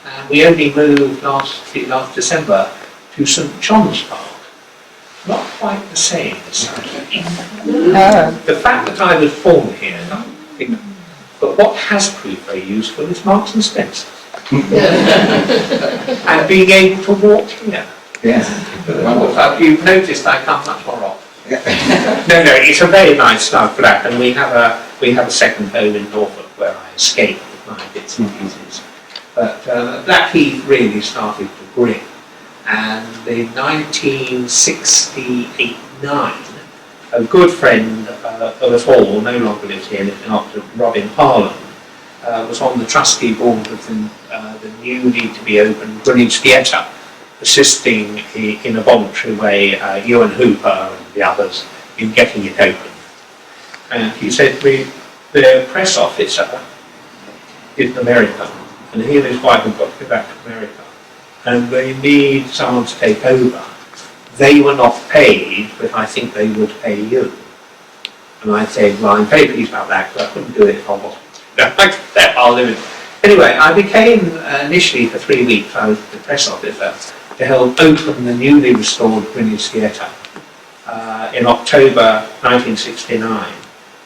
And we only moved last December to St John's Park. Not quite the same as such. The fact that I was born here, nothing. But what has proved very useful is Marks and Spencer. And being able to walk here. Yes. You've noticed I come much more often. No, it's a very nice snug flat, and we have a second home in Norfolk where I escape with my bits and pieces. But Blackheath really started to grin, and in 1968-9, a good friend of us all, no longer lives here, lived in Oxford, Robin Harlan, was on the trustee board of the newly to be opened Greenwich Theatre, assisting in a voluntary way Ewan Hooper and the others in getting it open. And he said the press officer is an American, and he and his wife have got to go back to America, and they need someone to take over. They were not paid, but I think they would pay you. And I said, well, I'm very pleased about that, because I couldn't do it if I wasn't. I'll live it. Anyway, I became, initially for 3 weeks, I was the press officer to help open the newly restored Greenwich Theatre in October 1969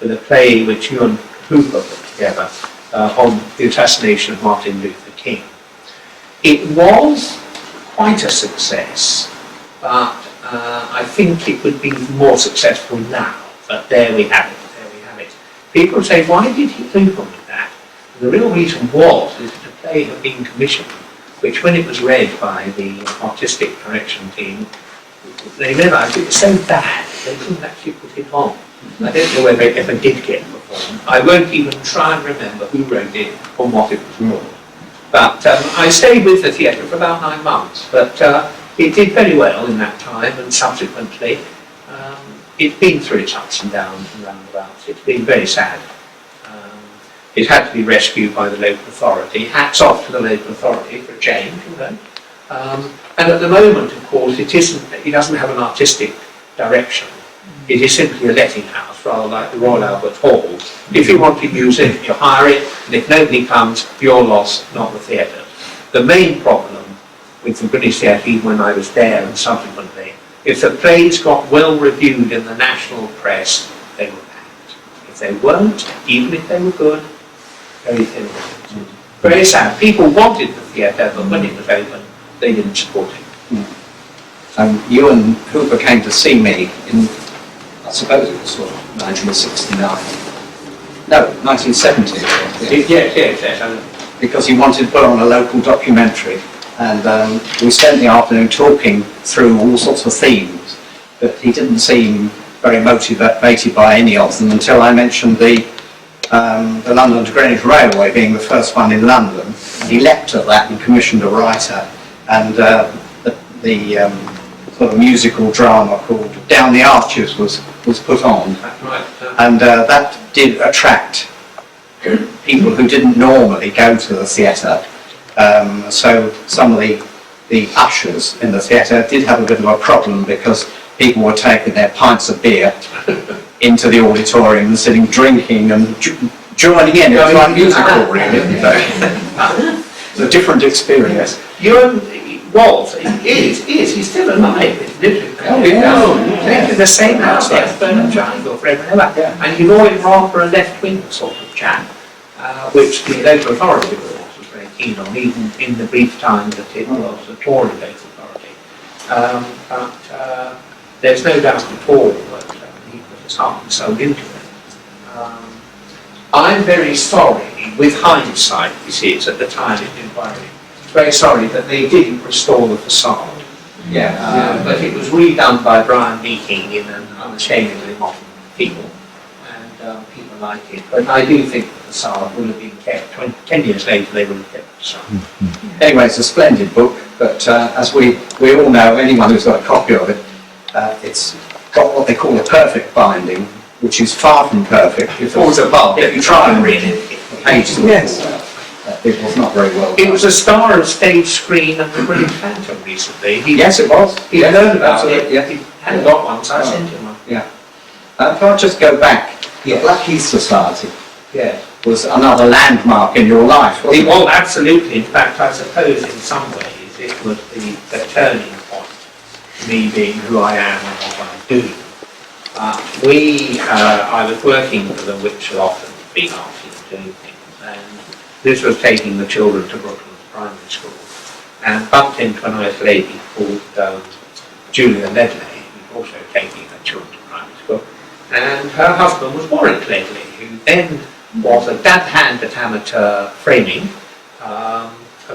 with a play which Ewan Hooper put together on the assassination of Martin Luther King. It was quite a success, but I think it would be more successful now. But there we have it, People say, why did he open with that? And the real reason was that the play had been commissioned, which when it was read by the artistic direction team, they realised it was so bad they couldn't actually put it on. I don't know whether it ever did get performed. I won't even try and remember who wrote it or what it was called. But I stayed with the theatre for about 9 months, but it did very well in that time, and subsequently it's been through its ups and downs and roundabouts. It's been very sad. It had to be rescued by the local authority. Hats off to the local authority for a change, you know. And at the moment, of course, it doesn't have an artistic direction. It is simply a letting house, rather like the Royal Albert Hall. If you want to use it, you hire it, and if nobody comes, your loss, not the theatre. The main problem with the British Theatre, even when I was there and subsequently, if the plays got well reviewed in the national press, they were packed. If they weren't, even if they were good, very thin. Very sad. People wanted the theatre, but when it was open, they didn't support it. Ewan Hooper came to see me in, I suppose it was sort of 1969. No, 1970. Yes. Because he wanted to put on a local documentary. And we spent the afternoon talking through all sorts of themes, but he didn't seem very motivated by any of them until I mentioned the London to Greenwich Railway being the first one in London. And he leapt at that and commissioned a writer, and the sort of musical drama called Down the Arches was put on. And that did attract people who didn't normally go to the theatre. So some of the ushers in the theatre did have a bit of a problem because people were taking their pints of beer into the auditorium and sitting drinking and joining in. It was like musical, really. It's a different experience. Ewan is, he's still alive. Lived in the same house there, Bernard Triangle, forever and ever. Yeah. And you've always rather a left-wing sort of chap, which the local authority was very keen on, even in the brief time that it was a Tory local authority. But there's no doubt at all that he put his heart and soul into it. I'm very sorry, with hindsight, this is at the time of the inquiry, very sorry that they didn't restore the facade. But it was redone by Brian Meeking in an unashamedly modern people, and people like it. But I do think the facade would have been kept. 10 years later, they would have kept the facade. Anyway, it's a splendid book, but as we all know, anyone who's got a copy of it, it's got what they call a perfect binding, which is far from perfect. It falls apart if you try and read it. Pages. Yes. It was not very well done. It was a star of stage screen and the Brilliant Phantom recently. Yes, it was. He learned about it. Yeah. He hadn't got one, so I sent him one. Yeah. If I just go back, the Blackheath Society. Yes. was another landmark in your life, wasn't it? Well, absolutely. In fact, I suppose in some ways it was the turning point, me being who I am and what I do. I was working for the Witchloft and being asked doing things, and this was taking the children to Brooklands Primary School, and bumped into a nice lady called Julia Ledley, who was also taking her children to primary school, and her husband was Warwick Ledley, who then was a dab hand at amateur framing, a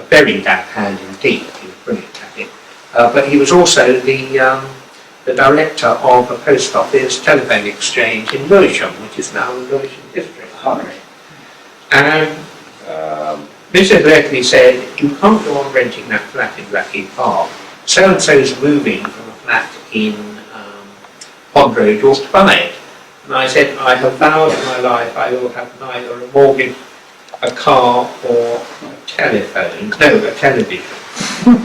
very dab hand indeed. He was brilliant at it, but he was also the director of a post office telephone exchange in Lewisham, which is now the Lewisham district. And Mrs. Ledley said, "You can't go on renting that flat in Blackheath Park. So and so's moving from a flat in Pond Road, yours to buy it." And I said, "I have vowed in my life I will have neither a mortgage, a car, or a telephone, no, a television."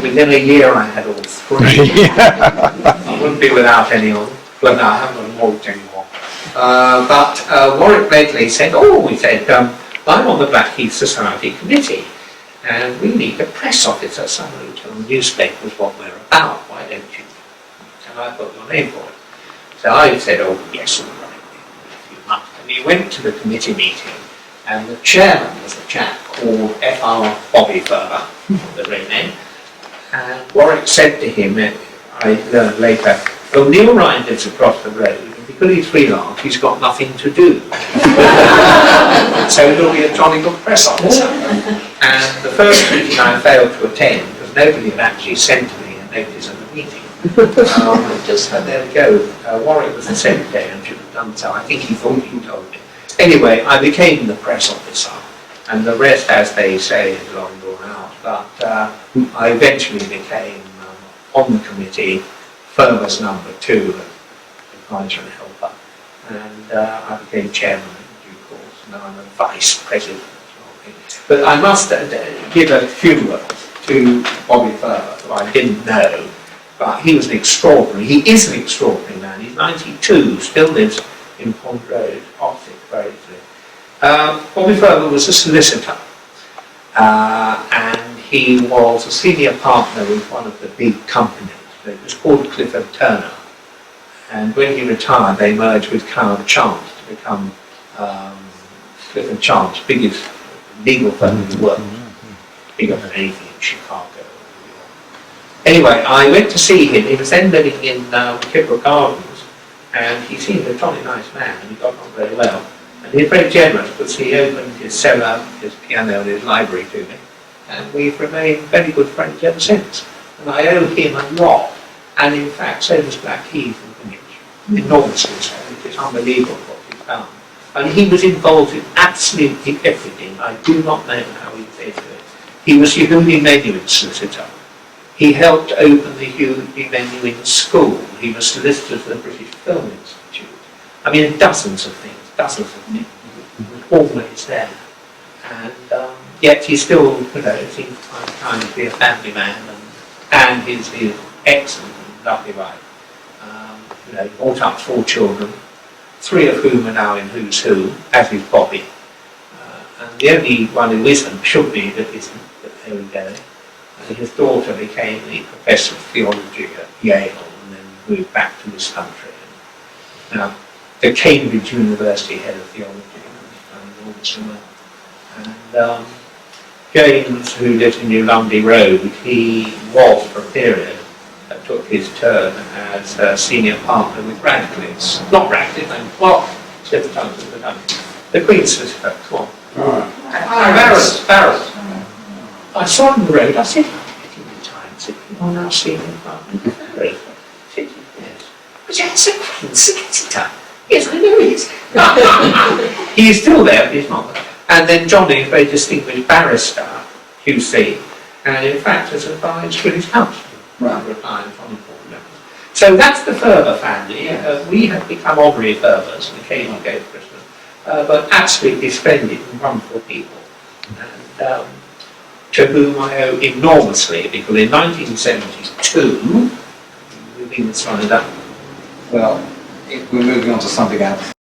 Within a year I had all three. I wouldn't be without any of them. Well, no, I haven't got a mortgage anymore. But Warwick Ledley said, he said, "I'm on the Blackheath Society committee, and we need a press officer, someone who tells newspapers what we're about. Why don't you?" And I put your name for it. So I said, "Oh, yes, all right. And he went to the committee meeting, and the chairman was a chap called F.R. Bobby Ferber, the great name, and Warwick said to him, I learned later, "Well, Neil Rhind lives across the road, and because he's freelance, he's got nothing to do. So he'll be a jolly good press officer." And the first meeting I failed to attend, because nobody had actually sent me a notice of the meeting. Just there we go. Warwick was the secretary and should have done so. I think he thought he told me. Anyway, I became the press officer, and the rest, as they say, is long drawn out. But I eventually became on the committee, Ferber's number 2, advisor and helper, and I became chairman in due course. Now I'm a vice president. But I must give a few words to Bobby Ferber, who I didn't know. But he was an extraordinary, he is an extraordinary man. He's 92, still lives in Pond Road, opposite Gravely. Bobby Ferber was a solicitor, and he was a senior partner with one of the big companies. It was called Clifford Turner. And when he retired, they merged with Coward Chance to become Clifford Chance, biggest legal firm in the world, bigger than anything in Chicago. Anyway, I went to see him. He was then living in Kidbrooke Gardens, and he seemed a jolly nice man, and we got on very well. And he was very generous, because he opened his cellar, his piano, and his library to me, and we've remained very good friends ever since. And I owe him a lot, and in fact, so does Blackheath and Greenwich, enormously so. It is unbelievable what he's done. And he was involved in absolutely everything. I do not know how he did it. He was Yehudi Menuhin's solicitor. He helped open the Yehudi Menuhin School. He was solicitor for the British Film Institute. I mean, dozens of things. He was always there. And yet he still, seems kind to be a family man, and he's excellent and lovely wife. He brought up 4 children, 3 of whom are now in Who's Who, as is Bobby. And the only one who isn't, should be, that isn't, but there we go. His daughter became the professor of theology at Yale and then moved back to this country. Now, the Cambridge University head of theology, enormously well. And James, who lives in New Lumley Road, he was for a period, took his turn as a senior partner with Radcliffe's. Not Radcliffe, several times in the country. The Queen's solicitor, come on. Barrett. I saw him on the road, I said, "I'm getting retired." He said, "Oh, now senior partner." I said, "Yes." But yes, the Queen's solicitor. Yes, I know he is. He is still there, but he's not there. And then Johnny, a very distinguished barrister, QC, and in fact has advised British Council. Retired from important members. So that's the Ferber family. We have become honorary Ferbers, and occasionally go to Christmas, but absolutely splendid and wonderful people. And to whom I owe enormously, because in 1972, we've been signed up. Well, we're moving on to something else.